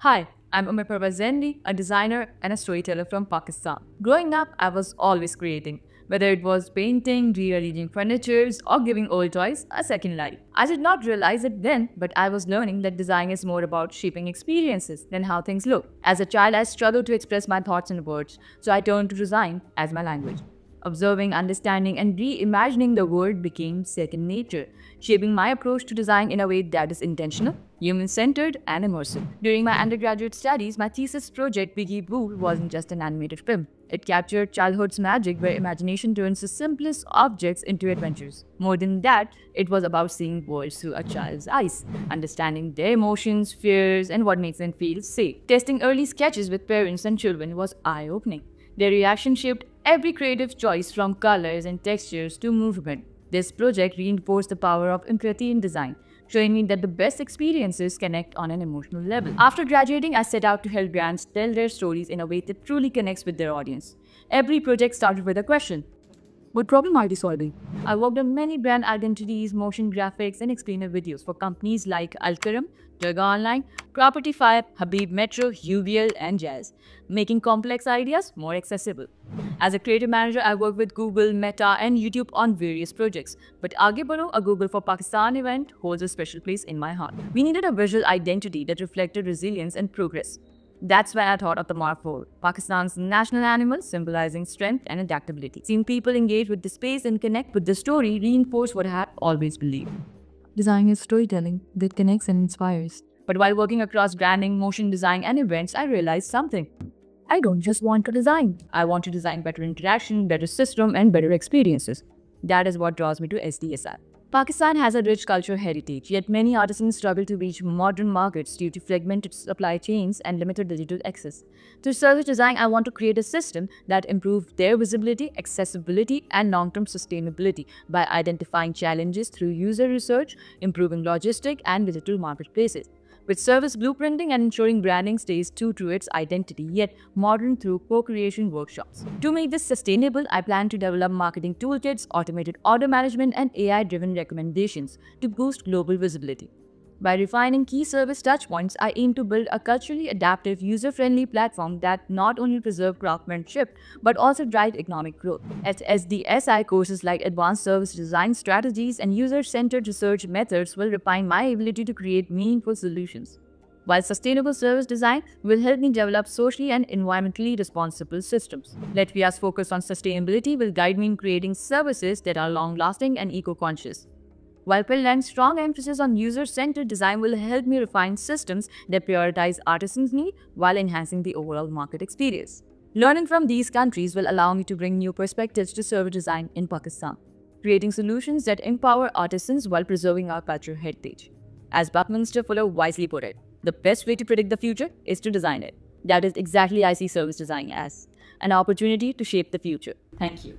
Hi, I'm Umar Parvaz Zendi, a designer and a storyteller from Pakistan. Growing up, I was always creating, whether it was painting, rearranging furniture, or giving old toys a second life. I did not realize it then, but I was learning that design is more about shaping experiences than how things look. As a child, I struggled to express my thoughts in words, so I turned to design as my language. Observing, understanding, and reimagining the world became second nature, shaping my approach to design in a way that is intentional, human-centered, and immersive. During my undergraduate studies, my thesis project, Biggie Boo, wasn't just an animated film. It captured childhood's magic where imagination turns the simplest objects into adventures. More than that, it was about seeing worlds through a child's eyes, understanding their emotions, fears, and what makes them feel safe. Testing early sketches with parents and children was eye-opening. Their reaction shaped every creative choice from colors and textures to movement. This project reinforced the power of empathy in design, showing me that the best experiences connect on an emotional level. After graduating, I set out to help brands tell their stories in a way that truly connects with their audience. Every project started with a question. What problem are they solving? I worked on many brand identities, motion graphics, and explainer videos for companies like Alkaram, Durga Online, Property5, Habib Metro, UVL, and Jazz, making complex ideas more accessible. As a creative manager, I worked with Google, Meta, and YouTube on various projects. But Aage Badho, a Google for Pakistan event, holds a special place in my heart. We needed a visual identity that reflected resilience and progress. That's when I thought of the Marfo, Pakistan's national animal symbolizing strength and adaptability. Seeing people engage with the space and connect with the story reinforced what I had always believed. Design is storytelling that connects and inspires. But while working across branding, motion design, and events, I realized something. I don't just want to design. I want to design better interaction, better system, and better experiences. That is what draws me to SDSI. Pakistan has a rich cultural heritage, yet many artisans struggle to reach modern markets due to fragmented supply chains and limited digital access. Through service design, I want to create a system that improves their visibility, accessibility, and long-term sustainability by identifying challenges through user research, improving logistic and digital marketplaces. With service blueprinting and ensuring branding stays true to its identity, yet modern through co-creation workshops. To make this sustainable, I plan to develop marketing toolkits, automated order management, and AI-driven recommendations to boost global visibility. By refining key service touchpoints, I aim to build a culturally adaptive, user-friendly platform that not only preserves craftsmanship but also drives economic growth. At SDSI, courses like Advanced Service Design Strategies and User-Centered Research Methods will refine my ability to create meaningful solutions, while sustainable service design will help me develop socially and environmentally responsible systems. Latvia's focus on sustainability will guide me in creating services that are long-lasting and eco-conscious, while Finland's strong emphasis on user-centered design will help me refine systems that prioritize artisans' needs while enhancing the overall market experience. Learning from these countries will allow me to bring new perspectives to service design in Pakistan, creating solutions that empower artisans while preserving our cultural heritage. As Buckminster Fuller wisely put it, the best way to predict the future is to design it. That is exactly I see service design as an opportunity to shape the future. Thank you.